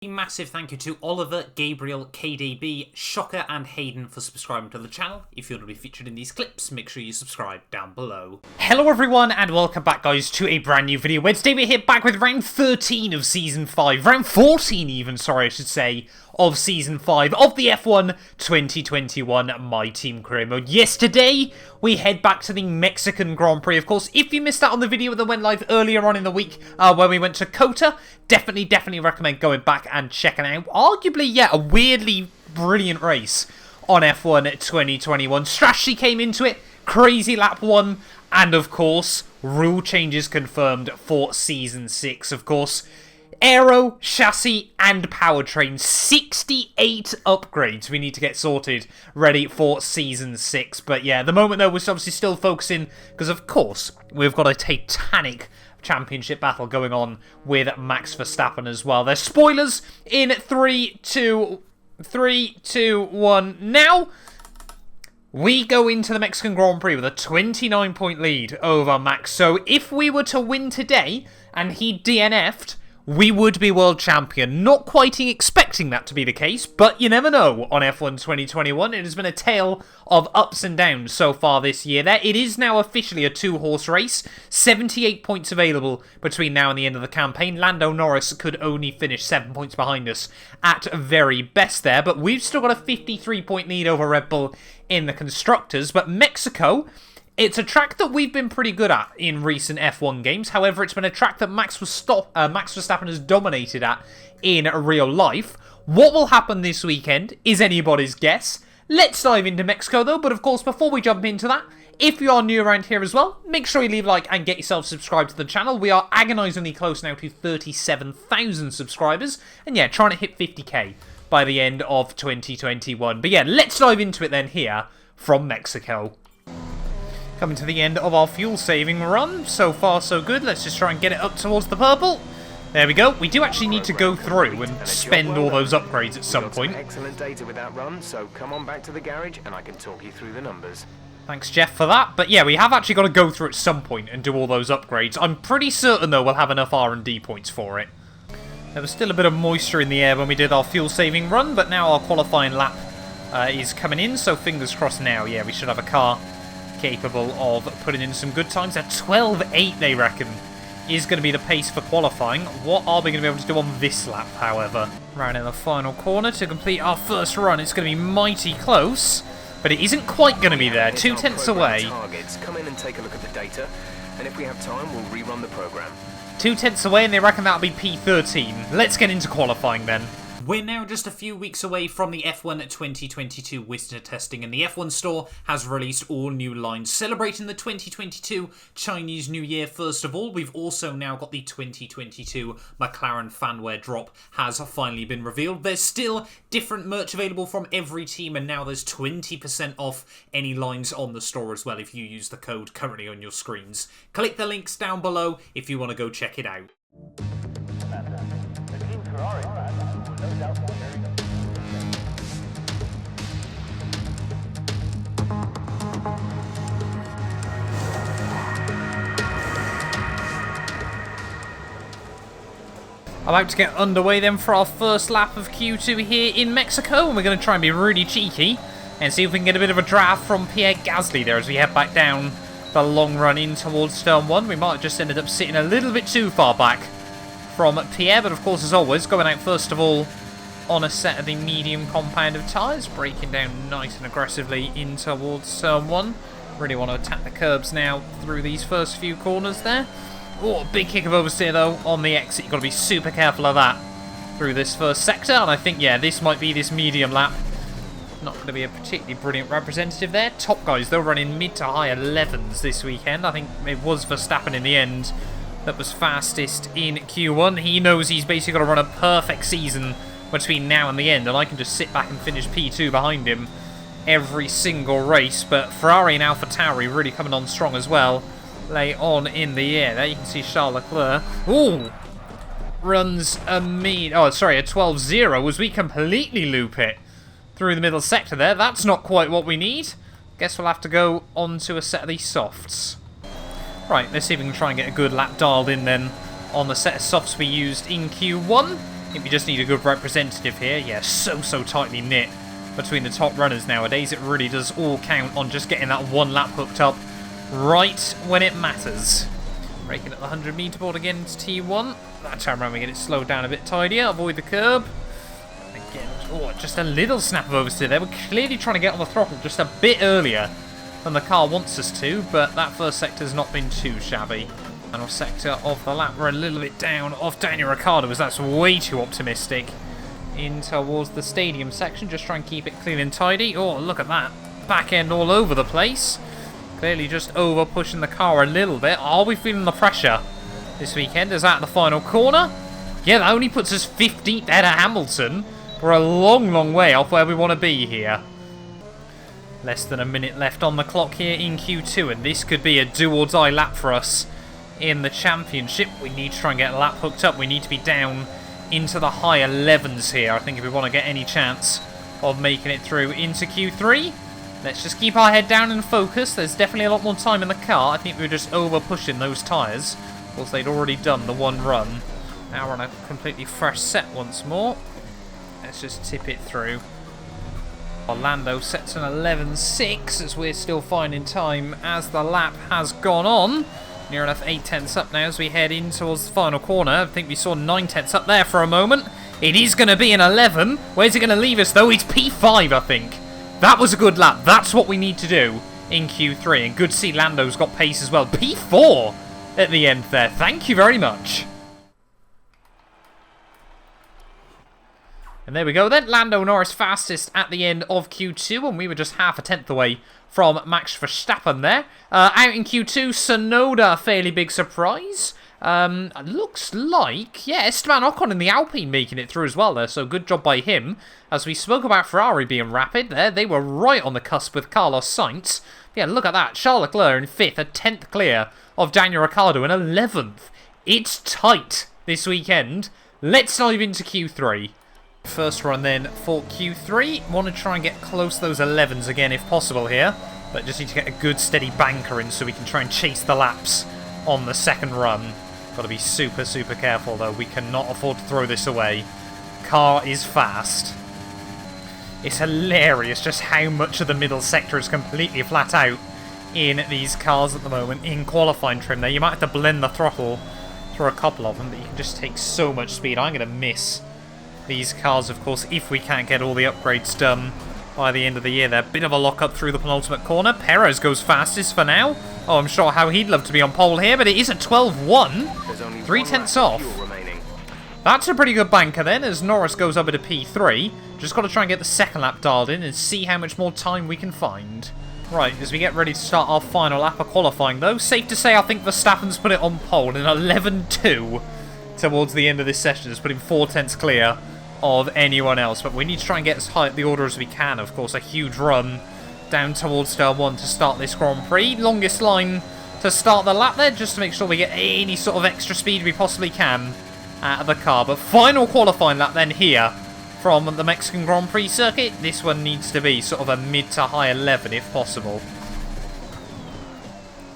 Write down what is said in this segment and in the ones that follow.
A massive thank you to Oliver, Gabriel, KDB, Shocker and Hayden for subscribing to the channel. If you want to be featured in these clips, make sure you subscribe down below. Hello everyone and welcome back guys to a brand new video where today we're here back with round 13 of Season 5, round 14 even, sorry I should say, of Season 5 of the F1 2021 My Team Career Mode. Yesterday, we head back to the Mexican Grand Prix. Of course, if you missed out on the video that went live earlier on in the week where we went to COTA, definitely recommend going back and checking out. Arguably, yeah, a weirdly brilliant race on F1 2021. Strategy came into it, crazy lap 1, and of course, rule changes confirmed for Season 6. Of course, aero, chassis, and powertrain. 68 upgrades we need to get sorted, ready for Season 6. But yeah, at the moment though, we're obviously still focusing, because of course, we've got a titanic championship battle going on with Max Verstappen as well. There's spoilers in 3, 2, 1. Now, we go into the Mexican Grand Prix with a 29-point lead over Max. So if we were to win today and he DNF'd, we would be world champion. Not quite expecting that to be the case, but you never know on F1 2021. It has been a tale of ups and downs so far this year. It is now officially a two-horse race. 78 points available between now and the end of the campaign. Lando Norris could only finish 7 points behind us at very best there, but we've still got a 53-point lead over Red Bull in the Constructors. But Mexico, it's a track that we've been pretty good at in recent F1 games. However, it's been a track that Max Verstappen has dominated at in real life. What will happen this weekend is anybody's guess. Let's dive into Mexico though, but of course, before we jump into that, if you are new around here as well, make sure you leave a like and get yourself subscribed to the channel. We are agonisingly close now to 37,000 subscribers, and yeah, trying to hit 50k by the end of 2021. But yeah, let's dive into it then here from Mexico. Coming to the end of our fuel saving run. So far so good. Let's just try and get it up towards the purple. There we go. We do actually need to go through and spend all those upgrades at some point. Excellent data with that run, so come on back to the garage and I can talk you through the numbers. Thanks Jeff for that. But yeah, we have actually got to go through at some point and do all those upgrades. I'm pretty certain though we'll have enough R&D points for it. There was still a bit of moisture in the air when we did our fuel saving run, but now our qualifying lap is coming in, so fingers crossed now. Yeah, we should have a car capable of putting in some good times. At 12.8 they reckon is going to be the pace for qualifying. What are we going to be able to do on this lap, however? Right in the final corner to complete our first run. It's going to be mighty close, but it isn't quite going to be there. 2 tenths away. Targets. Come in and take a look at the data, and if we have time, we'll rerun the program. 2 tenths away, and they reckon that'll be P13. Let's get into qualifying then. We're now just a few weeks away from the F1 2022 winter testing, and the F1 store has released all new lines celebrating the 2022 Chinese New Year. First of all, we've also now got the 2022 McLaren fanwear drop has finally been revealed. There's still different merch available from every team, and now there's 20% off any lines on the store as well if you use the code currently on your screens. Click the links down below if you want to go check it out. About to get underway then for our first lap of Q2 here in Mexico, and we're going to try and be really cheeky and see if we can get a bit of a draft from Pierre Gasly there as we head back down the long run in towards turn 1. We might have just ended up sitting a little bit too far back from Pierre, but of course as always going out first of all on a set of the medium compound of tyres, braking down nice and aggressively in towards turn 1. Really want to attack the curbs now through these first few corners there. Oh, big kick of oversteer though on the exit. You've got to be super careful of that through this first sector, and I think yeah, this might be this medium lap. Not going to be a particularly brilliant representative there. Top guys though running mid to high 11s this weekend. I think it was Verstappen in the end that was fastest in Q1. He knows he's basically got to run a perfect season between now and the end, and I can just sit back and finish P2 behind him every single race. But Ferrari and AlphaTauri really coming on strong as well. Lay on in the air. There you can see Charles Leclerc. Ooh! Runs a 12.0 as we completely loop it through the middle sector there. That's not quite what we need. Guess we'll have to go on to a set of these softs. Right, let's see if we can try and get a good lap dialed in then on the set of softs we used in Q1. I think we just need a good representative here. Yeah, so tightly knit between the top runners nowadays. It really does all count on just getting that one lap hooked up right when it matters. Braking at the 100 meter board again into T1. That time around we get it slowed down a bit tidier. Avoid the curb. Again, oh, just a little snap of oversteer there. We're clearly trying to get on the throttle just a bit earlier than the car wants us to, but that first sector's not been too shabby. Final sector of the lap, we're a little bit down off Daniel Ricciardo, as that's way too optimistic. In towards the stadium section, just try and keep it clean and tidy. Oh, look at that. Back end all over the place. Clearly just over pushing the car a little bit. Are we feeling the pressure this weekend? Is that the final corner? Yeah, that only puts us 15th ahead of Hamilton. We're a long way off where we want to be here. Less than a minute left on the clock here in Q2, and this could be a do-or-die lap for us in the championship. We need to try and get a lap hooked up. We need to be down into the high 11s here, I think, if we want to get any chance of making it through into Q3. Let's just keep our head down and focus. There's definitely a lot more time in the car. I think we were just over-pushing those tyres. Of course, they'd already done the one run. Now we're on a completely fresh set once more. Let's just tip it through. Orlando sets an 11.6 as we're still finding time as the lap has gone on. Near enough 8 tenths up now as we head in towards the final corner. I think we saw 9 tenths up there for a moment. It is going to be an 11. Where's it going to leave us though? It's P5, I think. That was a good lap. That's what we need to do in Q3. And good to see Lando's got pace as well. P4 at the end there. Thank you very much. And there we go then, Lando Norris fastest at the end of Q2, and we were just half a tenth away from Max Verstappen there. Out in Q2, Tsunoda, fairly big surprise. Looks like, yeah, Esteban Ocon in the Alpine making it through as well there, so good job by him. As we spoke about Ferrari being rapid there, they were right on the cusp with Carlos Sainz. Yeah, look at that, Charles Leclerc in 5th, a 10th clear of Daniel Ricciardo in 11th. It's tight this weekend. Let's dive into Q3. First run then for Q3. Want to try and get close to those 11s again if possible here. But just need to get a good steady banker in so we can try and chase the laps on the second run. Got to be super careful though. We cannot afford to throw this away. Car is fast. It's hilarious just how much of the middle sector is completely flat out in these cars at the moment. In qualifying trim there, you might have to blend the throttle through a couple of them, but you can just take so much speed. I'm going to miss these cars, of course, if we can't get all the upgrades done by the end of the year. They're a bit of a lock-up through the penultimate corner. Perez goes fastest for now. Oh, I'm sure how he'd love to be on pole here, but it is a 12.1. 3 tenths off. That's a pretty good banker then, as Norris goes up into P3. Just got to try and get the second lap dialed in and see how much more time we can find. Right, as we get ready to start our final lap of qualifying, though, safe to say I think Verstappen's put it on pole in 11.2 towards the end of this session. It's put him 4 tenths clear of anyone else, but we need to try and get as high up the order as we can. Of course, a huge run down towards turn 1 to start this Grand Prix. Longest line to start the lap there, just to make sure we get any sort of extra speed we possibly can out of the car. But final qualifying lap then here from the Mexican Grand Prix circuit. This one needs to be sort of a mid to high 11 if possible.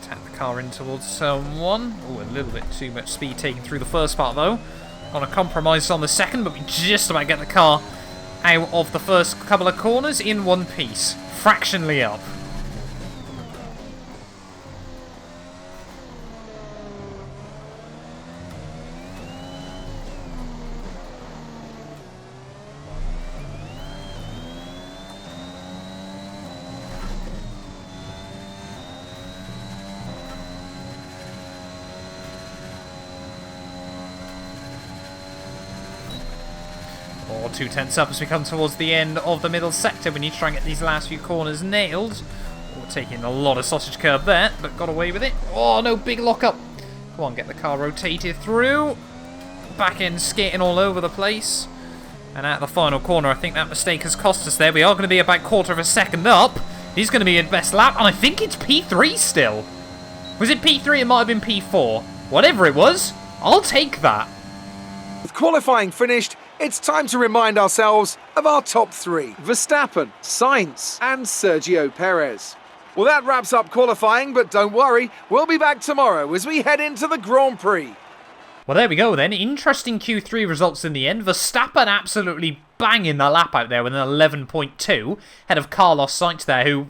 Tap the car in towards turn 1. Oh, a little bit too much speed taken through the first part though. On a compromise on the second, but we just about get the car out of the first couple of corners in one piece. Fractionally up. Or 2 tenths up as we come towards the end of the middle sector. We need to try and get these last few corners nailed. We're taking a lot of sausage curb there, but got away with it. Oh no, big lock-up. Come on, get the car rotated through. Back end skating all over the place. And at the final corner, I think that mistake has cost us there. We are going to be about quarter of a second up. He's going to be in best lap, and I think it's P3 still. Was it P3? It might have been P4. Whatever it was, I'll take that. With qualifying finished, it's time to remind ourselves of our top 3. Verstappen, Sainz and Sergio Perez. Well, that wraps up qualifying, but don't worry, we'll be back tomorrow as we head into the Grand Prix. Well, there we go then. Interesting Q3 results in the end. Verstappen absolutely banging the lap out there with an 11.2. Head of Carlos Sainz there, who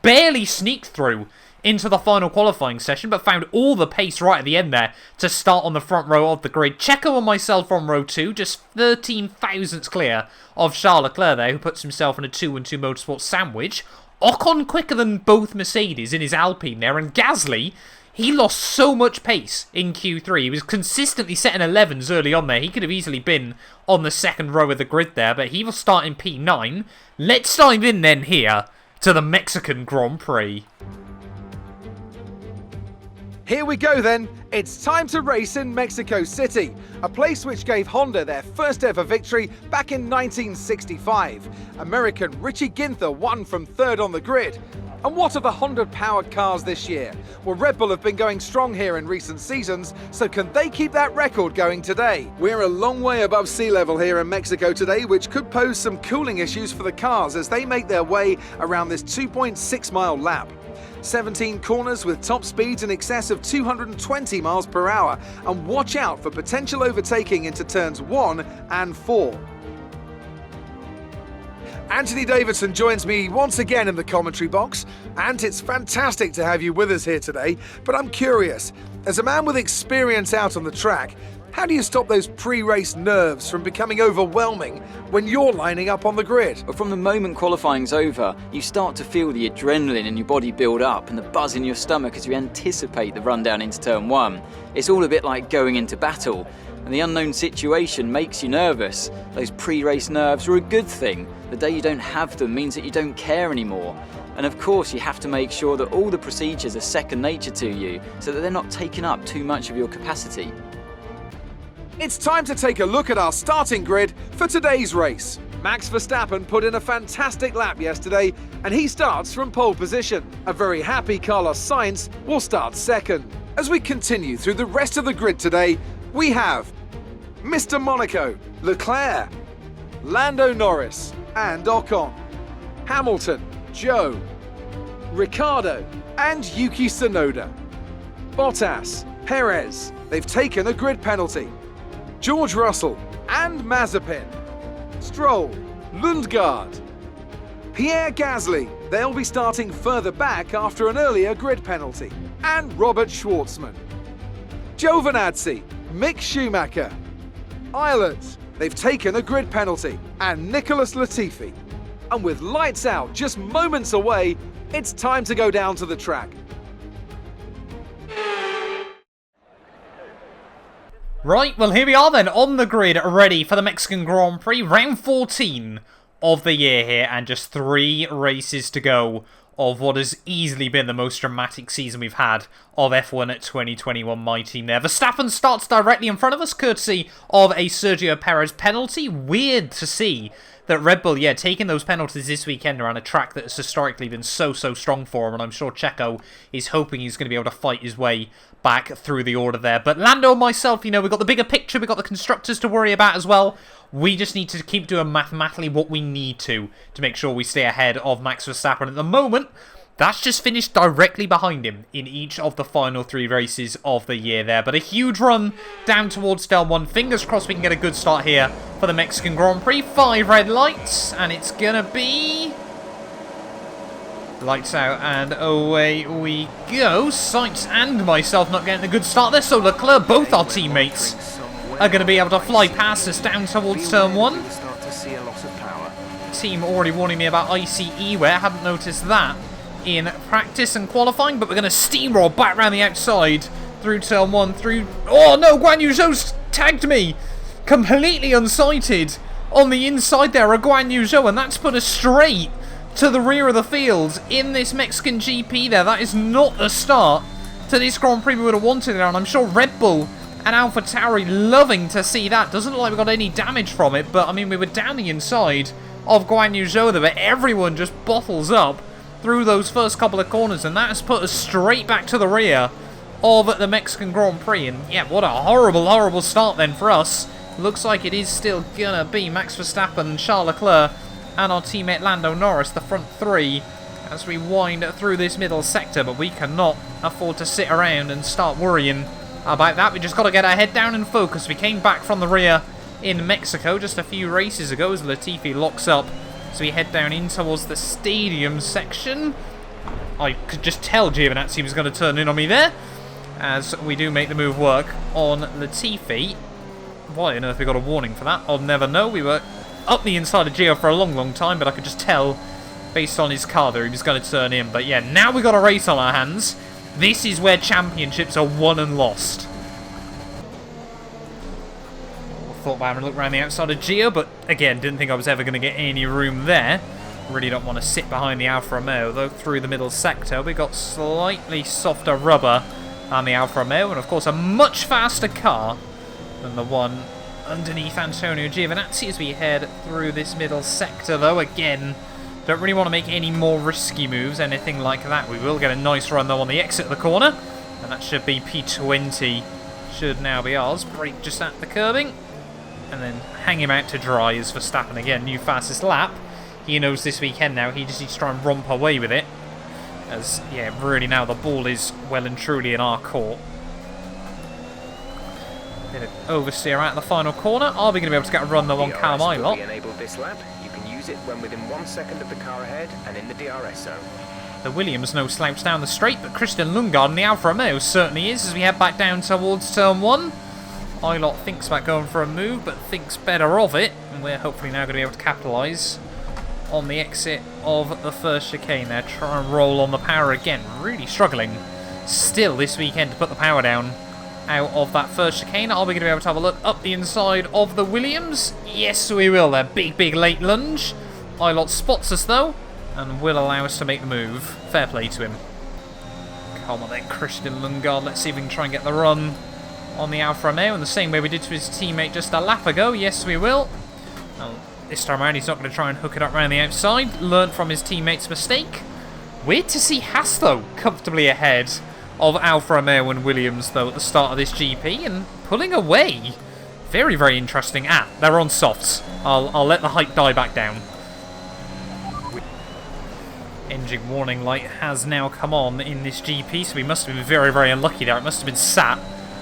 barely sneaked through into the final qualifying session, but found all the pace right at the end there to start on the front row of the grid. Checo and myself on row 2, just 13 thousandths clear of Charles Leclerc there, who puts himself in a 2-1-2 Motorsport sandwich. Ocon quicker than both Mercedes in his Alpine there, and Gasly, he lost so much pace in Q3. He was consistently setting 11s early on there. He could have easily been on the second row of the grid there, but he will start in P9. Let's dive in then here to the Mexican Grand Prix. Here we go then, it's time to race in Mexico City, a place which gave Honda their first ever victory back in 1965. American Richie Ginther won from third on the grid. And what are the Honda-powered cars this year? Well, Red Bull have been going strong here in recent seasons, so can they keep that record going today? We're a long way above sea level here in Mexico today, which could pose some cooling issues for the cars as they make their way around this 2.6-mile lap. 17 corners with top speeds in excess of 220 miles per hour, and watch out for potential overtaking into turns 1 and 4. Anthony Davidson joins me once again in the commentary box, and it's fantastic to have you with us here today, but I'm curious, as a man with experience out on the track, how do you stop those pre-race nerves from becoming overwhelming when you're lining up on the grid? But from the moment qualifying's over, you start to feel the adrenaline in your body build up and the buzz in your stomach as you anticipate the run down into turn 1. It's all a bit like going into battle, and the unknown situation makes you nervous. Those pre-race nerves are a good thing. The day you don't have them means that you don't care anymore. And of course, you have to make sure that all the procedures are second nature to you so that they're not taking up too much of your capacity. It's time to take a look at our starting grid for today's race. Max Verstappen put in a fantastic lap yesterday, and he starts from pole position. A very happy Carlos Sainz will start second. As we continue through the rest of the grid today, we have Mr. Monaco, Leclerc, Lando Norris and Ocon, Hamilton, Joe, Ricciardo and Yuki Tsunoda, Bottas, Perez, they've taken a grid penalty, George Russell and Mazepin, Stroll, Lundgaard, Pierre Gasly, they'll be starting further back after an earlier grid penalty, and Robert Schwartzman, Giovinazzi, Mick Schumacher, Ireland, they've taken a grid penalty, and Nicholas Latifi. And with lights out just moments away, it's time to go down to the track. Right, well here we are then, on the grid, ready for the Mexican Grand Prix. Round 14 of the year here, and just 3 races to go of what has easily been the most dramatic season we've had of F1 at 2021, my team there. Verstappen starts directly in front of us, courtesy of a Sergio Perez penalty. Weird to see that Red Bull, taking those penalties this weekend around a track that has historically been so strong for him, and I'm sure Checo is hoping he's going to be able to fight his way back through the order there. But Lando and myself, we've got the bigger picture, we've got the constructors to worry about as well. We just need to keep doing mathematically what we need to make sure we stay ahead of Max Verstappen. At the moment, that's just finished directly behind him in each of the final 3 races of the year there. But a huge run down towards turn 1. Fingers crossed we can get a good start here for the Mexican Grand Prix. 5 red lights, and it's gonna be lights out, and away we go. Sainz and myself not getting a good start there, so Leclerc, both our teammates, are going to be able to fly past us down towards turn 1. Team already warning me about ICE wear, hadn't noticed that in practice and qualifying, but we're going to steamroll back around the outside through turn 1, through... Oh no, Guan Yu Zhou's tagged me! Completely unsighted on the inside there, a Guan Yu Zhou, and that's put us straight to the rear of the field in this Mexican GP there. That is not a start to this Grand Prix we would have wanted there, and I'm sure Red Bull and AlphaTauri loving to see that. Doesn't look like we got any damage from it, but I mean, we were down the inside of Guan Yu Zhou there, but everyone just bottles up through those first couple of corners, and that has put us straight back to the rear of the Mexican Grand Prix. And yeah, what a horrible start then for us. Looks like it is still gonna be Max Verstappen, Charles Leclerc and our teammate Lando Norris, the front 3, as we wind through this middle sector. But we cannot afford to sit around and start worrying about that. We just got to get our head down and focus. We came back from the rear in Mexico just a few races ago as Latifi locks up. So we head down in towards the stadium section. I could just tell Giovinazzi was going to turn in on me there, as we do make the move work on Latifi. Why on earth we got a warning for that? I'll never know. We were up the inside of Gio for a long time, but I could just tell based on his car there he was going to turn in. But yeah, now we got a race on our hands. This is where championships are won and lost. Thought about having a look around the outside of Gio, but again, didn't think I was ever going to get any room there. Really don't want to sit behind the Alfa Romeo, though, through the middle sector. We got slightly softer rubber on the Alfa Romeo, and of course a much faster car than the one underneath Antonio Giovinazzi as we head through this middle sector, though. Again, don't really want to make any more risky moves, anything like that. We will get a nice run, though, on the exit of the corner, and that should be P20. Should now be ours. Brake just at the curbing, and then hang him out to dry as Verstappen again, new fastest lap. He knows this weekend now, he just needs to try and romp away with it. As, yeah, really now the ball is well and truly in our court. Bit of oversteer out of the final corner. Are we going to be able to get a run though on Callum Ilott? Enabled this lap. You can use it when within 1 second of the car ahead and in the DRS zone. The Williams no slouch down the straight, but Christian Lundgaard and the Alfa Romeo certainly is as we head back down towards turn 1. Ilott thinks about going for a move, but thinks better of it, and we're hopefully now going to be able to capitalise on the exit of the first chicane there. Try and roll on the power again. Really struggling still this weekend to put the power down out of that first chicane. Are we going to be able to have a look up the inside of the Williams? Yes, we will there. Big late lunge. Ilott spots us though and will allow us to make the move. Fair play to him. Come on then, Christian Lundgaard. Let's see if we can try and get the run on the Alfa Romeo in the same way we did to his teammate just a lap ago. Yes, we will. This time around, he's not going to try and hook it up around the outside. Learned from his teammate's mistake. Weird to see Haas, though, comfortably ahead of Alfa Romeo and Williams, though, at the start of this GP, and pulling away. Very interesting. They're on softs. I'll let the hype die back down. Engine warning light has now come on in this GP, so we must have been very unlucky there. It must have been sat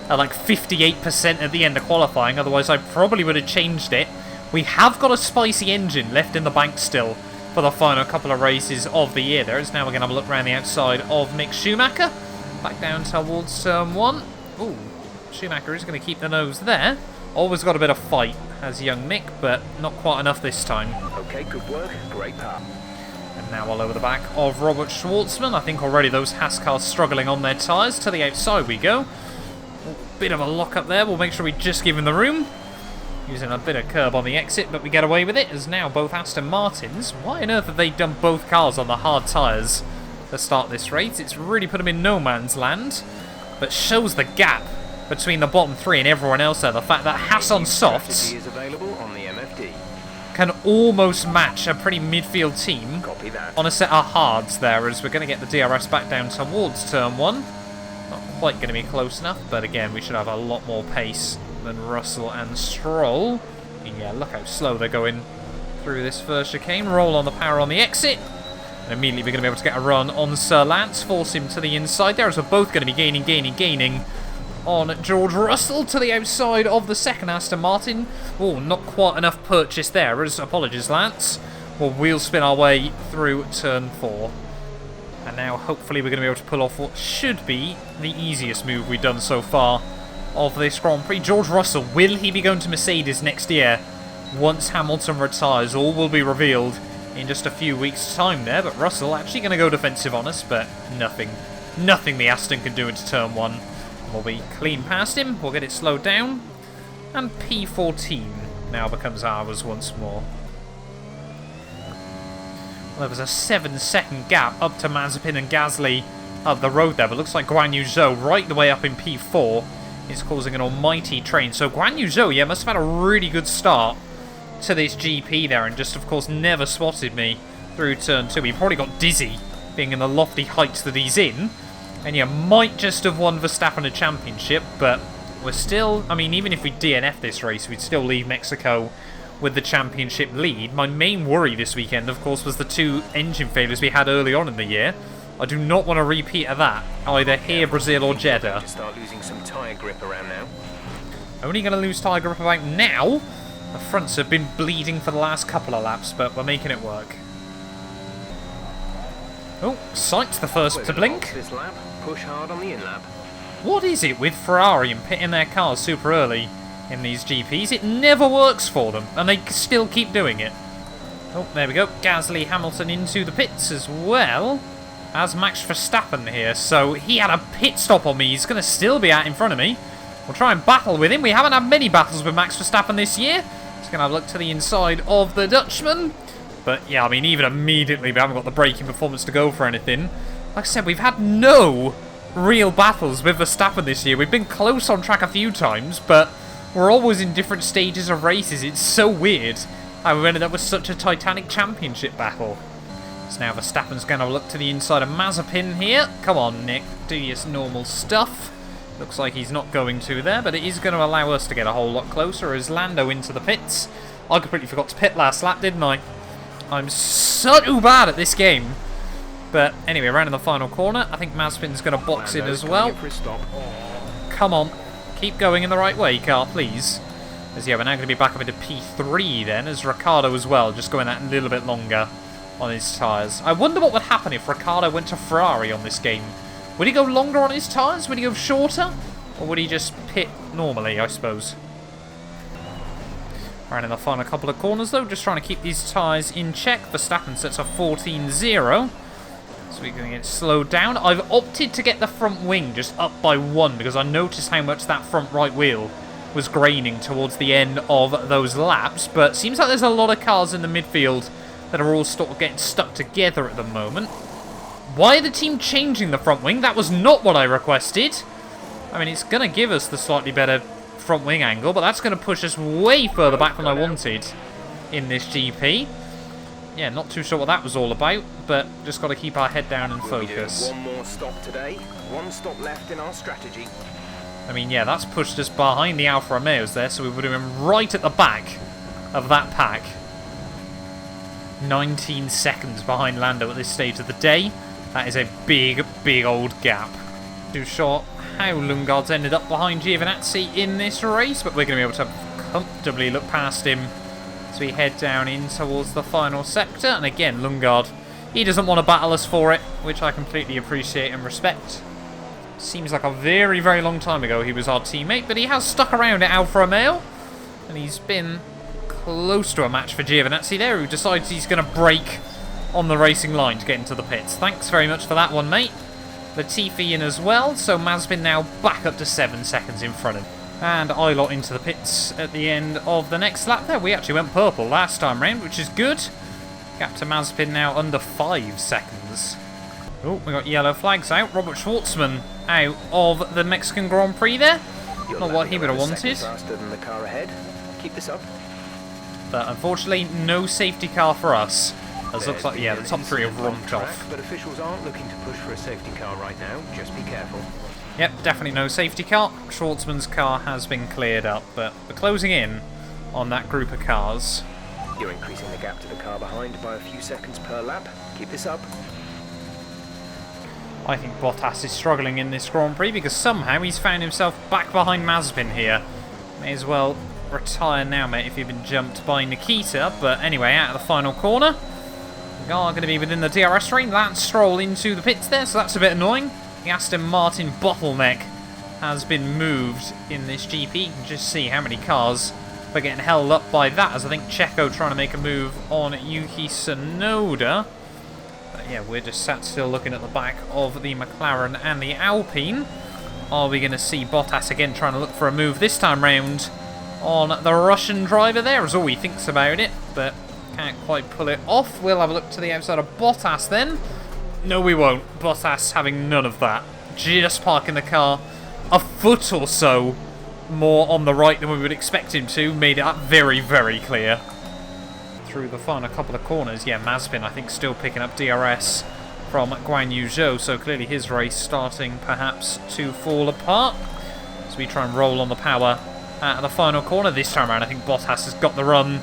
at like 58% at the end of qualifying, otherwise I probably would have changed it. We have got a spicy engine left in the bank still for the final couple of races of the year. There is now we're going to have a look around the outside of Mick Schumacher. Back down towards turn 1. Ooh, Schumacher is going to keep the nose there. Always got a bit of fight as young Mick, but not quite enough this time. Okay, good work. Great part. And now all over the back of Robert Schwartzman. I think already those Haas cars struggling on their tyres. To the outside we go. Ooh, bit of a lock up there. We'll make sure we just give him the room. Using a bit of curb on the exit, but we get away with it, as now both Aston Martins. Why on earth have they done both cars on the hard tyres to start this race? It's really put them in no man's land, but shows the gap between the bottom 3 and everyone else there. The fact that Haas on softs is available on the MFD. can almost match a pretty midfield team Copy that. on a set of hards there, as we're going to get the DRS back down towards turn 1. Not quite going to be close enough, but again, we should have a lot more pace than Russell and Stroll. Yeah, look how slow they're going through this first chicane. Roll on the power on the exit. And immediately we're going to be able to get a run on Sir Lance. Force him to the inside there, as we're both going to be gaining on George Russell to the outside of the second Aston Martin. Oh, not quite enough purchase there, as apologies, Lance. We'll wheel spin our way through turn 4. And now hopefully we're going to be able to pull off what should be the easiest move we've done so far of this Grand Prix. George Russell, will he be going to Mercedes next year once Hamilton retires? All will be revealed in just a few weeks' time there, but Russell actually going to go defensive on us, but nothing the Aston can do into turn 1. We'll be clean past him, we'll get it slowed down, and P14 now becomes ours once more. Well, there was a 7-second gap up to Mazepin and Gasly up the road there, but looks like Guan Yu Zhou right the way up in P4 is causing an almighty train. So Guan Yu Zhou, yeah, must have had a really good start to this GP there, and just of course never spotted me through turn 2. He probably got dizzy being in the lofty heights that he's in, and yeah, might just have won Verstappen a championship, but we're still, I mean, even if we DNF this race, we'd still leave Mexico with the championship lead. My main worry this weekend, of course, was the 2 engine failures we had early on in the year. I do not want a repeat of that, either here, Brazil, or Jeddah. To start losing some tyre grip around now. Only going to lose tyre grip about now. The fronts have been bleeding for the last couple of laps, but we're making it work. Oh, Site's the first to blink. This lap, push hard on the in-lap. What is it with Ferrari and pitting their cars super early in these GPs? It never works for them, and they still keep doing it. Oh, there we go. Gasly, Hamilton into the pits as well as Max Verstappen here. So he had a pit stop on me. He's going to still be out in front of me. We'll try and battle with him. We haven't had many battles with Max Verstappen this year. Just going to have a look to the inside of the Dutchman. But yeah, I mean, even immediately, we haven't got the braking performance to go for anything. Like I said, we've had no real battles with Verstappen this year. We've been close on track a few times, but we're always in different stages of races. It's so weird how we ended up with such a titanic championship battle. So now Verstappen's going to look to the inside of Mazepin here. Come on, Nick, do your normal stuff. Looks like he's not going to there, but it is going to allow us to get a whole lot closer as Lando into the pits. I completely forgot to pit last lap, didn't I? I'm so bad at this game. But anyway, around in the final corner, I think Mazepin's going to box in as well. Come on, keep going in the right way, car, please. As yeah, we're now going to be back up into P3 then, as Ricciardo as well, just going that a little bit longer on his tyres. I wonder what would happen if Ricciardo went to Ferrari on this game. Would he go longer on his tyres? Would he go shorter? Or would he just pit normally, I suppose? Around in the final couple of corners though, just trying to keep these tyres in check. Verstappen sets a 14-0. So we're going to get slowed down. I've opted to get the front wing just up by 1 because I noticed how much that front right wheel was graining towards the end of those laps. But seems like there's a lot of cars in the midfield that are all sort of getting stuck together at the moment. Why are the team changing the front wing? That was not what I requested. I mean, it's going to give us the slightly better front wing angle, but that's going to push us way further back than I wanted in this GP. Yeah, not too sure what that was all about, but just got to keep our head down and focus. One more stop today. One stop left in our strategy. I mean, yeah, that's pushed us behind the Alfa Romeos there, so we would have been right at the back of that pack. 19 seconds behind Lando at this stage of the day. That is a big, big old gap. Too sure how Lundgaard's ended up behind Giovinazzi in this race, but we're going to be able to comfortably look past him as we head down in towards the final sector. And again, Lundgaard, he doesn't want to battle us for it, which I completely appreciate and respect. Seems like a very, very long time ago he was our teammate, but he has stuck around at Alfa Romeo, and he's been close to a match for Giovinazzi there, who decides he's going to brake on the racing line to get into the pits. Thanks very much for that one, mate. Latifi in as well, so Mazepin now back up to 7 seconds in front of him. And Ilott into the pits at the end of the next lap there. We actually went purple last time round, which is good. Gap to Mazepin now under 5 seconds. Oh, we got yellow flags out. Robert Schwartzman out of the Mexican Grand Prix there. Not what he would have wanted. Faster than the car ahead. Keep this up. But unfortunately, no safety car for us. As looks like, yeah, the top 3 have romped off. But officials aren't looking to push for a safety car right now. Just be careful. Yep, definitely no safety car. Schwartzman's car has been cleared up, but we're closing in on that group of cars. You're increasing the gap to the car behind by a few seconds per lap. Keep this up. I think Bottas is struggling in this Grand Prix because somehow he's found himself back behind Mazepin here. May as well retire now, mate, if you've been jumped by Nikita. But anyway, out of the final corner. We are going to be within the DRS range. Lance Stroll into the pits there, so that's a bit annoying. The Aston Martin bottleneck has been moved in this GP. You can just see how many cars are getting held up by that, as I think Checo trying to make a move on Yuki Tsunoda. But yeah, we're just sat still looking at the back of the McLaren and the Alpine. Are we going to see Bottas again trying to look for a move this time round on the Russian driver there, is all he thinks about it, but can't quite pull it off. We'll have a look to the outside of Bottas then. No, we won't. Bottas having none of that. Just parking the car a foot or so more on the right than we would expect him to. Made it very, very clear. Through the final couple of corners, yeah, Mazepin, I think, still picking up DRS from Guan Yu Zhou, so clearly his race starting perhaps to fall apart. So we try and roll on the power at the final corner. This time around, I think Bottas has got the run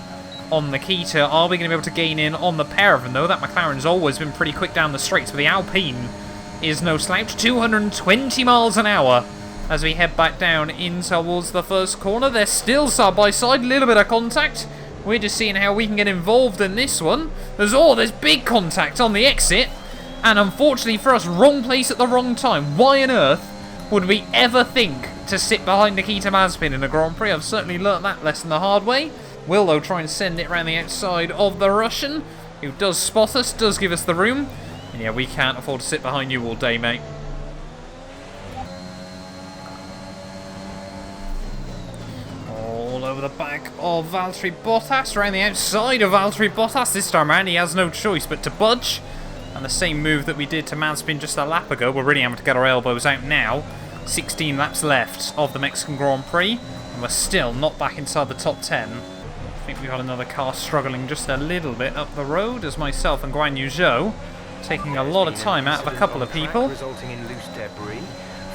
on Nikita. Are we going to be able to gain in on the pair of them, though? That McLaren's always been pretty quick down the straights, but the Alpine is no slouch. 220 miles an hour as we head back down in towards the first corner. They're still side by side, little bit of contact. We're just seeing how we can get involved in this one. There's big contact on the exit, and unfortunately for us, wrong place at the wrong time. Why on earth would we ever think to sit behind Nikita Mazepin in a Grand Prix? I've certainly learnt that lesson the hard way. Will, though, try and send it around the outside of the Russian, who does spot us, does give us the room. And yeah, we can't afford to sit behind you all day, mate. All over the back of Valtteri Bottas, around the outside of Valtteri Bottas. This time around, he has no choice but to budge. And the same move that we did to Mazepin just a lap ago, we're really having to get our elbows out now. 16 laps left of the Mexican Grand Prix, and we're still not back inside the top 10. I think we've got another car struggling just a little bit up the road, as myself and Guan Yu Zhou taking a lot of time out of a couple of people. Resulting in loose debris.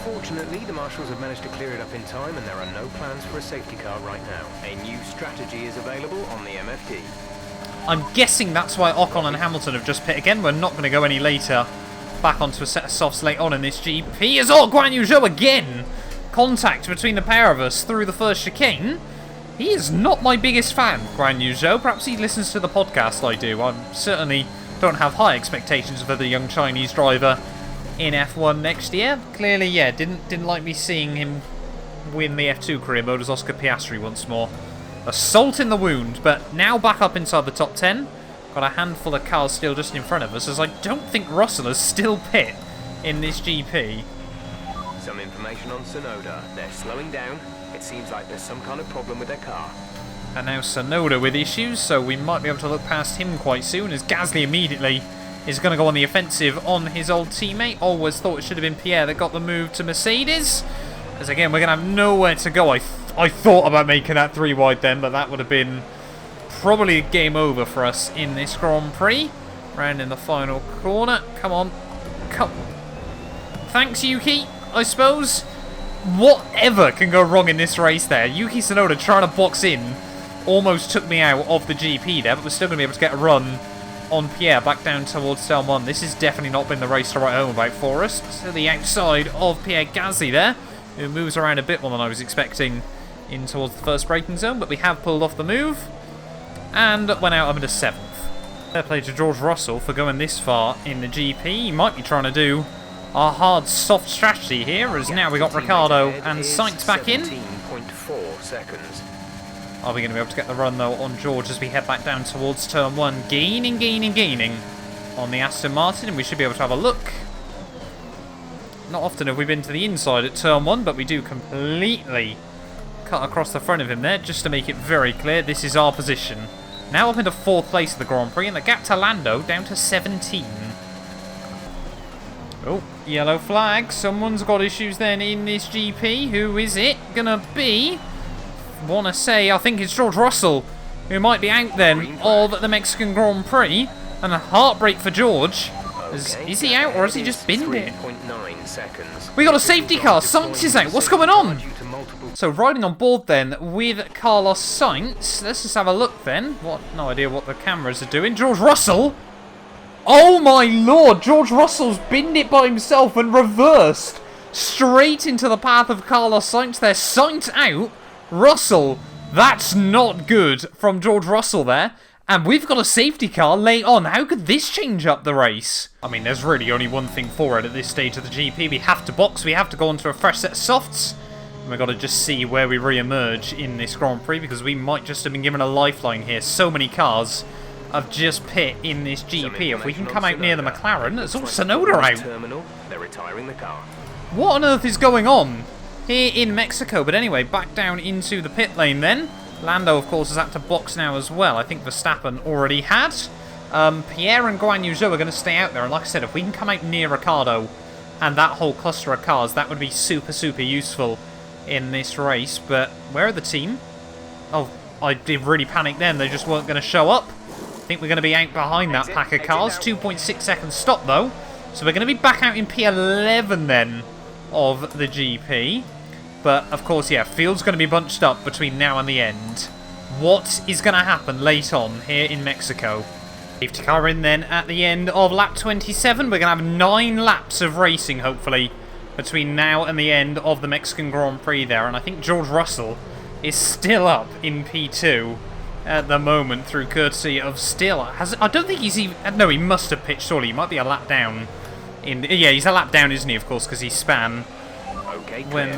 Fortunately, the marshals have managed to clear it up in time, and there are no plans for a safety car right now. A new strategy is available on the MFD. I'm guessing that's why Ocon and Hamilton have just pit again. We're not going to go any later. Back onto a set of softs late on in this GP. As Guan Yu Zhou again. Contact between the pair of us through the first chicane. He is not my biggest fan, Guan Yu Zhou. Perhaps he listens to the podcast I do. I certainly don't have high expectations for the young Chinese driver in F1 next year. Clearly, yeah, didn't like me seeing him win the F2 career mode as Oscar Piastri once more. A salt in the wound, but now back up inside the top 10. Got a handful of cars still just in front of us, as I don't think Russell is still pit in this GP. Some information on Sonoda. They're slowing down. It seems like there's some kind of problem with their car. And now Sonoda with issues, so we might be able to look past him quite soon, as Gasly immediately is going to go on the offensive on his old teammate. Always thought it should have been Pierre that got the move to Mercedes. As again, we're going to have nowhere to go. I thought about making that 3 wide then, but that would have been probably a game over for us in this Grand Prix. Round in the final corner. Come on. Come. Thanks, Yuki, I suppose. Whatever can go wrong in this race there. Yuki Tsunoda trying to box in almost took me out of the GP there, but we're still going to be able to get a run on Pierre back down towards turn 1. This has definitely not been the race to write home about for us. To the outside of Pierre Gasly there, who moves around a bit more than I was expecting in towards the first braking zone, but we have pulled off the move and went out up into 7th. Fair play to George Russell for going this far in the GP. He might be trying to do our hard, soft strategy here, as now we got Ricciardo and Sainz back in. 17.4 seconds. Are we going to be able to get the run, though, on George as we head back down towards turn 1? Gaining on the Aston Martin, and we should be able to have a look. Not often have we been to the inside at turn 1, but we do completely cut across the front of him there, just to make it very clear this is our position. Now up into 4th place of the Grand Prix, and the gap to Lando down to 17. Oh, yellow flag. Someone's got issues then in this GP. Who is it gonna be? Want to say, I think it's George Russell, who might be out then of the Mexican Grand Prix. And a heartbreak for George. Is he out, or has he just binned it? We got a safety car. Sainz is out. What's going on? So riding on board then with Carlos Sainz. Let's just have a look then. No idea what the cameras are doing. George Russell. Oh my lord. George Russell's binned it by himself and reversed straight into the path of Carlos Sainz there. Sainz out. Russell. That's not good from George Russell there. And we've got a safety car late on. How could this change up the race? I mean, there's really only one thing for it at this stage of the GP. We have to box. We have to go onto a fresh set of softs. And we've got to just see where we re-emerge in this Grand Prix, because we might just have been given a lifeline here. So many cars have just pit in this GP. If we can come out near the McLaren, there's all Sonoda out. They're retiring the car. What on earth is going on here in Mexico? But anyway, back down into the pit lane then. Lando, of course, has had to box now as well. I think Verstappen already had. Pierre and Guan Yu Zhou are going to stay out there. And like I said, if we can come out near Ricciardo and that whole cluster of cars, that would be super, super useful in this race. But where are the team? Oh, I did really panic then. They just weren't going to show up. I think we're going to be out behind that pack of cars. 2.6 seconds stop, though. So we're going to be back out in P11 then of the GP. But, of course, yeah, field's going to be bunched up between now and the end. what is going to happen late on here in Mexico. Safety car in then at the end of lap 27. We're going to have 9 laps of racing, hopefully, between now and the end of the Mexican Grand Prix there. And I think George Russell is still up in P2 at the moment through courtesy of Still. I don't think he's even... No, he must have pitched, surely. He might be a lap down. Yeah, he's a lap down, isn't he, of course, because he span. Okay, clear.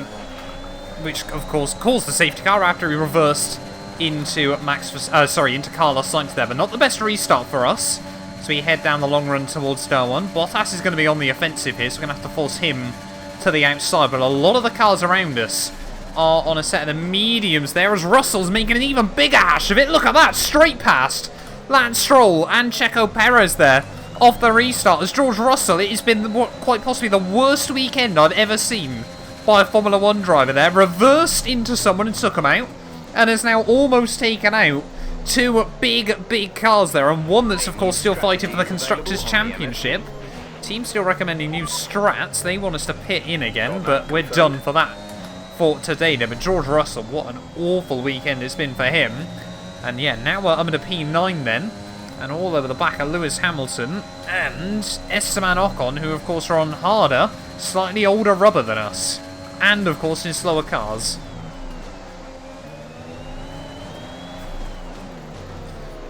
Which, of course, caused the safety car after he reversed into into Carlos Sainz there, but not the best restart for us. So we head down the long run towards turn 1. Bottas is going to be on the offensive here, so we're going to have to force him to the outside. But a lot of the cars around us are on a set of the mediums there, as Russell's making an even bigger hash of it. Look at that, straight past Lance Stroll and Checo Perez there off the restart. As George Russell, it has been quite possibly the worst weekend I've ever seen by a Formula 1 driver there. Reversed into someone and took him out, and has now almost taken out 2 big cars there, and one that's of course still fighting for the Constructors' Championship. Team still recommending new strats. They want us to pit in again, but we're done for that for today there. But George Russell, what an awful weekend it's been for him. And yeah, now we're up to P9 then, and all over the back of Lewis Hamilton and Esteban Ocon, who of course are on harder, slightly older rubber than us, and of course in slower cars.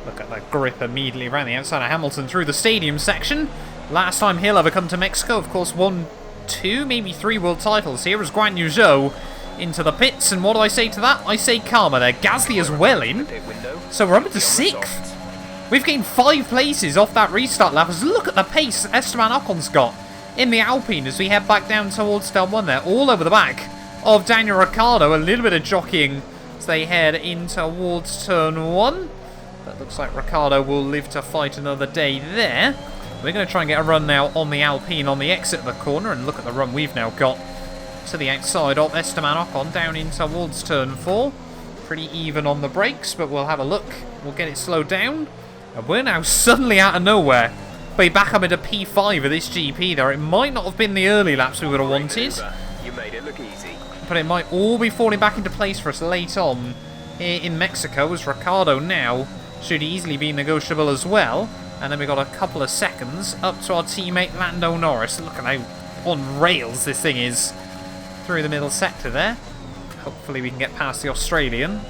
Look at that grip immediately around the outside of Hamilton through the stadium section. Last time he'll ever come to Mexico, of course, 1, 2, maybe 3 world titles here as Guan Yu Zhou into the pits. And what do I say to that? I say karma there. Gasly as well in. So we're up to 6th. We've gained 5 places off that restart lap. Look at the pace Esteban Ocon's got in the Alpine as we head back down towards turn 1 there. All over the back of Daniel Ricciardo. A little bit of jockeying as they head in towards turn 1. But looks like Ricciardo will live to fight another day there. We're going to try and get a run now on the Alpine on the exit of the corner. And look at the run we've now got to the outside of Esteban Ocon down in towards turn 4. Pretty even on the brakes, but we'll have a look. We'll get it slowed down. And we're now suddenly out of nowhere way back up into P5 of this GP there. It might not have been the early laps we would have wanted. You made it look easy. But it might all be falling back into place for us late on here in Mexico, as Ricciardo now should easily be negotiable as well. And then we've got a couple of seconds up to our teammate Lando Norris. Look at how on rails this thing is through the middle sector there. Hopefully we can get past the Australian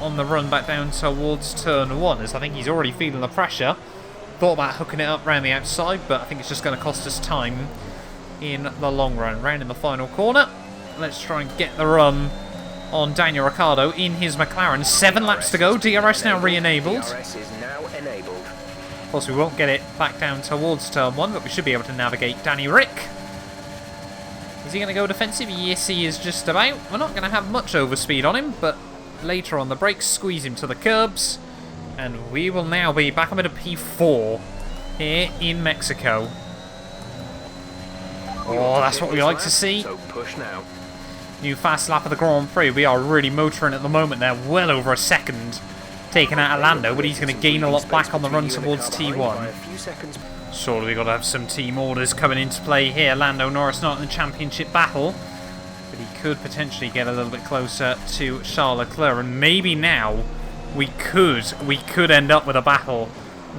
on the run back down towards turn 1, as I think he's already feeling the pressure. Thought about hooking it up around the outside, but I think it's just going to cost us time in the long run. Round in the final corner. Let's try and get the run on Daniel Ricciardo in his McLaren. 7 laps to go. DRS now re-enabled. DRS is now enabled. Of course, we won't get it back down towards turn 1, but we should be able to navigate Danny Rick. Is he going to go defensive? Yes, he is just about. We're not going to have much overspeed on him, but later on the brakes, squeeze him to the curbs. And we will now be back up into P4 here in Mexico. Oh, that's what we like to see. So push now. New fast lap of the Grand Prix. We are really motoring at the moment there. Well over a second taken out of Lando, but he's going to gain a lot back on the run towards T1. Surely we've got to have some team orders coming into play here. Lando Norris not in the championship battle, but he could potentially get a little bit closer to Charles Leclerc, and maybe now we could end up with a battle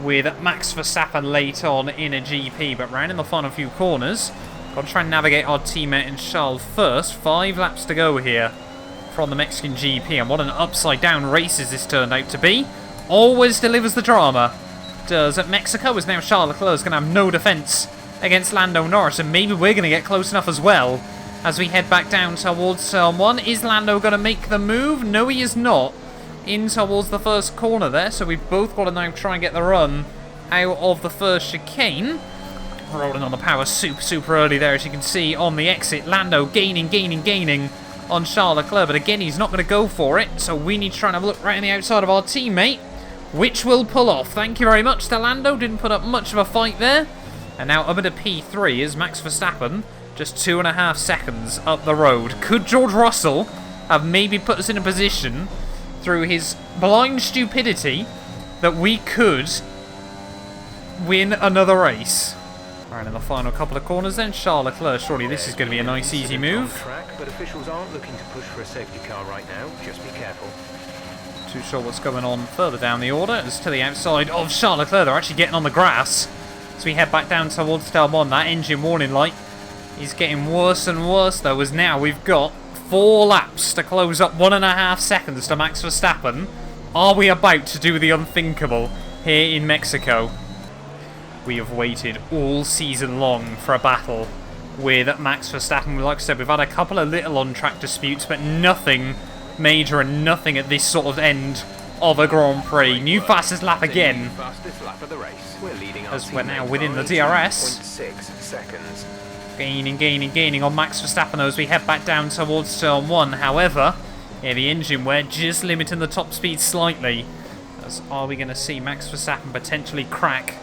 with Max Verstappen late on in a GP. But round in the final few corners, got to try and navigate our teammate and Charles first. 5 laps to go here from the Mexican GP, and what an upside down race has this turned out to be. Always delivers the drama, does at Mexico, as now Charles Leclerc is going to have no defence against Lando Norris, and maybe we're going to get close enough as well as we head back down towards turn 1. Is Lando going to make the move? No, he is not. In towards the first corner there, so we've both got to now try and get the run out of the first chicane. Rolling on the power super early there, as you can see on the exit. Lando gaining on Charles Leclerc, but again he's not going to go for it, so we need to try and have a look right on the outside of our teammate, which will pull off. Thank you very much to Lando, didn't put up much of a fight there. And now up into P3 is Max Verstappen, just 2.5 seconds up the road. Could George Russell have maybe put us in a position through his blind stupidity that we could win another race? Alright, in the final couple of corners then, Charles Leclerc. Surely this is going to be a nice easy move. Track, but officials aren't looking to push for a safety car right now. Just be careful. Not too sure what's going on further down the order. It's to the outside of Charles Leclerc. They're actually getting on the grass. As we head back down towards Turn 1, that engine warning light is getting worse and worse, though, as now we've got 4 laps to close up 1.5 seconds to Max Verstappen. Are we about to do the unthinkable here in Mexico? We have waited all season long for a battle with Max Verstappen. Like I said, we've had a couple of little on-track disputes, but nothing major and nothing at this sort of end of a Grand Prix. New fastest lap again, as we're now within the DRS. Gaining on Max Verstappen though, as we head back down towards Turn 1. However, yeah, the engine wear just limiting the top speed slightly. As are we going to see Max Verstappen potentially crack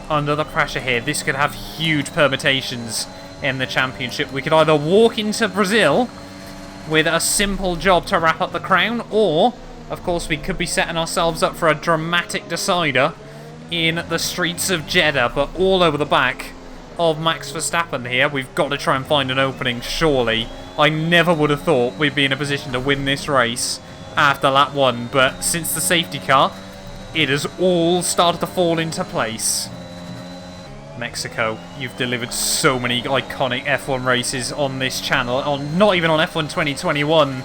under the pressure here? This could have huge permutations in the championship. We could either walk into Brazil with a simple job to wrap up the crown, or, of course, we could be setting ourselves up for a dramatic decider in the streets of Jeddah, but all over the back of Max Verstappen here. We've got to try and find an opening, surely. I never would have thought we'd be in a position to win this race after lap 1, but since the safety car, it has all started to fall into place. Mexico, you've delivered so many iconic F1 races on this channel, not even on F1 2021,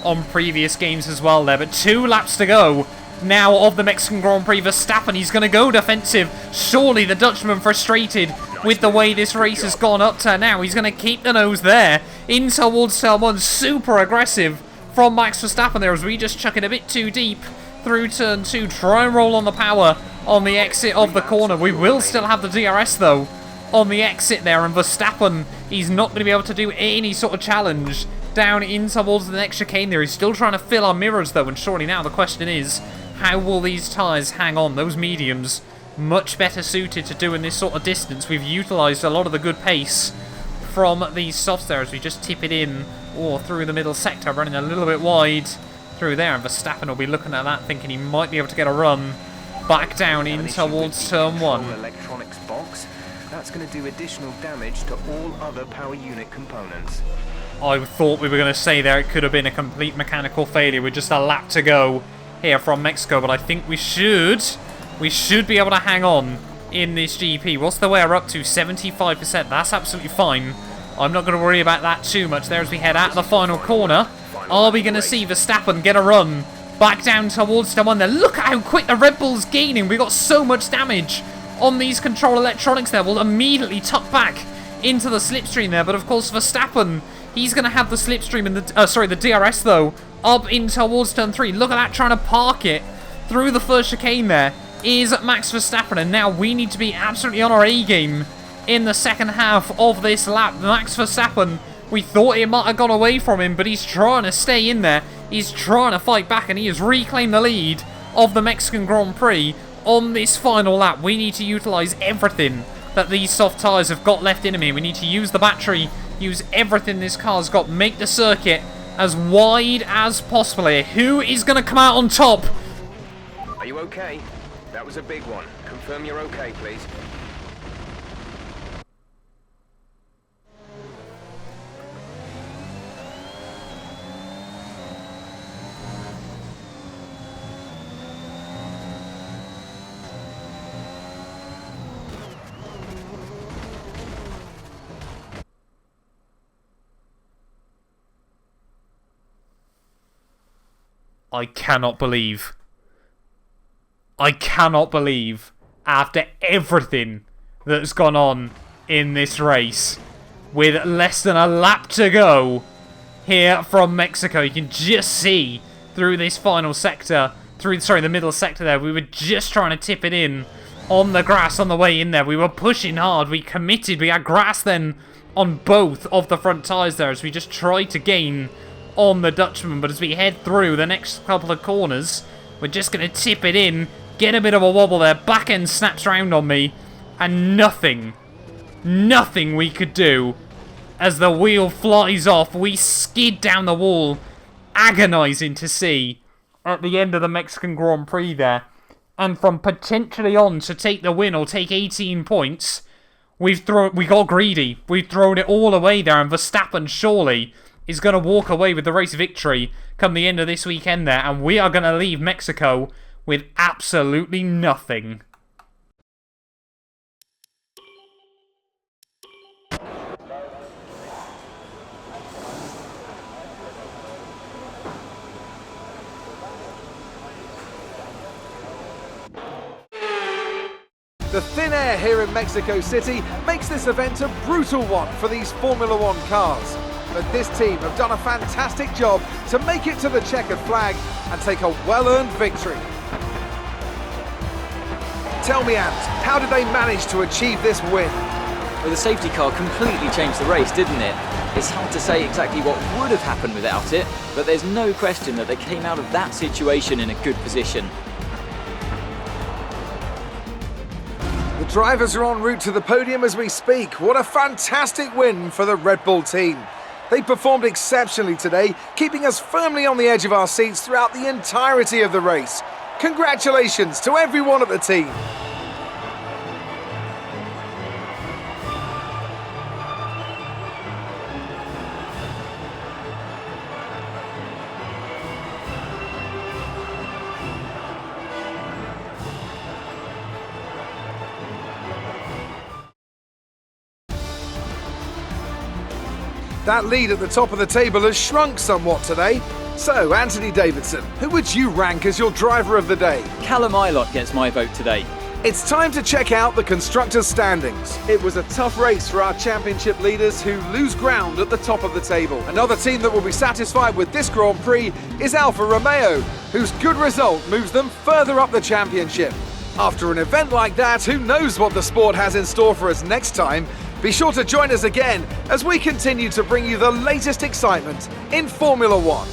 on previous games as well there, but 2 laps to go now of the Mexican Grand Prix. Verstappen, he's going to go defensive. Surely the Dutchman frustrated with the way this race has gone up to now. He's going to keep the nose there in towards Turn 1. Super aggressive from Max Verstappen there, as we just chuck it a bit too deep through Turn 2. Try and roll on the power on the exit of the corner. We will still have the DRS though on the exit there, and Verstappen, he's not going to be able to do any sort of challenge down in towards the next chicane there. He's still trying to fill our mirrors though, and surely now the question is, how will these tyres hang on? Those mediums, much better suited to doing this sort of distance. We've utilised a lot of the good pace from these softs there as we just tip it in or through the middle sector, running a little bit wide through there, and Verstappen will be looking at that thinking he might be able to get a run back down in towards Turn 1. Electronics box. That's going to do additional damage to all other power unit components. I thought we were going to say there it could have been a complete mechanical failure with just a lap to go here from Mexico, but I think we should be able to hang on in this GP. What's the wear up to? 75%. That's absolutely fine. I'm not going to worry about that too much there as we head out of the final corner. Are we going to see Verstappen get a run back down towards Turn 1 there? Look at how quick the Red Bull's gaining. We got so much damage on these control electronics there. We'll immediately tuck back into the slipstream there, but of course Verstappen, he's going to have the slipstream in the the DRS though up in towards Turn 3. Look at that, trying to park it through the first chicane there is Max Verstappen, and now we need to be absolutely on our A game in the second half of this lap. Max Verstappen, we thought it might have gone away from him, but he's trying to stay in there. He's trying to fight back, and he has reclaimed the lead of the Mexican Grand Prix on this final lap. We need to utilise everything that these soft tyres have got left in him. We need to use the battery, use everything this car's got, make the circuit as wide as possible here. Who is going to come out on top? Are you okay? That was a big one. Confirm you're okay, please. I cannot believe, after everything that's gone on in this race, with less than a lap to go here from Mexico, you can just see through this final sector, the middle sector there, we were just trying to tip it in on the grass on the way in there. We were pushing hard, we committed, we had grass then on both of the front tyres there as we just tried to gain on the Dutchman, but as we head through the next couple of corners, we're just going to tip it in, get a bit of a wobble there, back end snaps round on me, and nothing we could do as the wheel flies off. We skid down the wall, agonising to see at the end of the Mexican Grand Prix there, and from potentially on to take the win or take 18 points, we got greedy, we've thrown it all away there, and Verstappen surely is going to walk away with the race victory come the end of this weekend there, and we are going to leave Mexico with absolutely nothing. The thin air here in Mexico City makes this event a brutal one for these Formula One cars. But this team have done a fantastic job to make it to the checkered flag and take a well-earned victory. Tell me, Ant, how did they manage to achieve this win? Well, the safety car completely changed the race, didn't it? It's hard to say exactly what would have happened without it, but there's no question that they came out of that situation in a good position. The drivers are en route to the podium as we speak. What a fantastic win for the Red Bull team. They performed exceptionally today, keeping us firmly on the edge of our seats throughout the entirety of the race. Congratulations to everyone at the team. That lead at the top of the table has shrunk somewhat today. So, Anthony Davidson, who would you rank as your driver of the day? Callum Ilott gets my vote today. It's time to check out the constructors' standings. It was a tough race for our championship leaders who lose ground at the top of the table. Another team that will be satisfied with this Grand Prix is Alfa Romeo, whose good result moves them further up the championship. After an event like that, who knows what the sport has in store for us next time? Be sure to join us again as we continue to bring you the latest excitement in Formula One.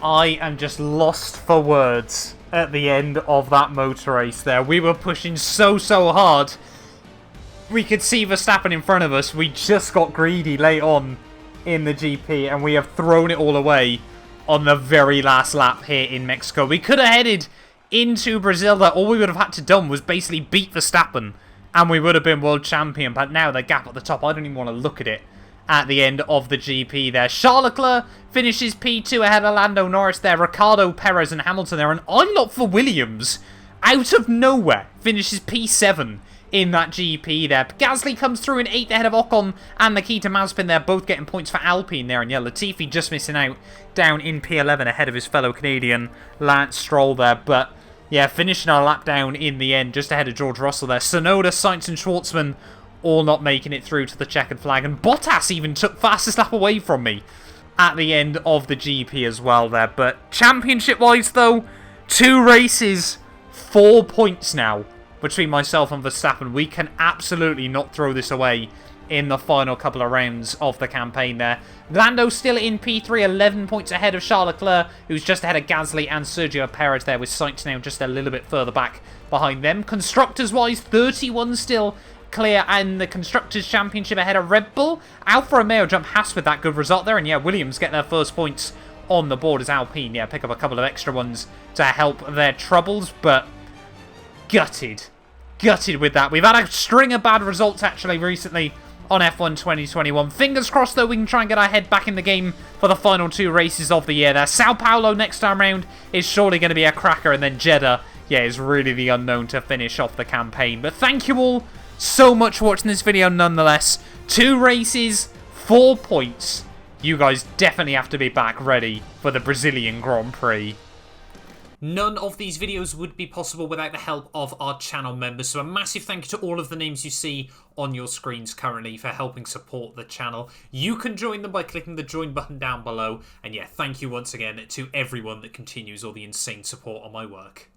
I am just lost for words at the end of that motor race there. We were pushing so hard. We could see Verstappen in front of us. We just got greedy late on in the GP and we have thrown it all away on the very last lap here in Mexico. We could have headed into Brazil that all we would have had to done was basically beat Verstappen and we would have been world champion. But now the gap at the top, I don't even want to look at it. At the end of the GP there, Charles Leclerc finishes P2 ahead of Lando Norris there, Ricardo, Perez and Hamilton there, and Ilott for Williams, out of nowhere, finishes P7 in that GP there. Gasly comes through in 8th ahead of Ocon and Nikita Mazepin there, both getting points for Alpine there, and yeah, Latifi just missing out down in P11 ahead of his fellow Canadian Lance Stroll there, but yeah, finishing our lap down in the end, just ahead of George Russell there. Tsunoda, Sainz and Schwartzman all not making it through to the checkered flag. And Bottas even took fastest lap away from me at the end of the GP as well there. But championship-wise, though, 2 races, 4 points now between myself and Verstappen. We can absolutely not throw this away in the final couple of rounds of the campaign there. Lando still in P3, 11 points ahead of Charles Leclerc, who's just ahead of Gasly and Sergio Perez there, with Sainz now just a little bit further back behind them. Constructors-wise, 31 still clear in the Constructors' Championship ahead of Red Bull. Alfa Romeo jump Haas with that good result there, and yeah, Williams get their first points on the board as Alpine, yeah, pick up a couple of extra ones to help their troubles, but gutted with that. We've had a string of bad results actually recently on F1 2021. Fingers crossed though we can try and get our head back in the game for the final 2 races of the year there. Sao Paulo next time round is surely going to be a cracker, and then Jeddah, yeah, is really the unknown to finish off the campaign. But thank you all so much for watching this video nonetheless. 2 races, 4 points. You guys definitely have to be back ready for the Brazilian Grand Prix. None of these videos would be possible without the help of our channel members, so a massive thank you to all of the names you see on your screens currently for helping support the channel. You can join them by clicking the join button down below, and yeah, thank you once again to everyone that continues all the insane support on my work.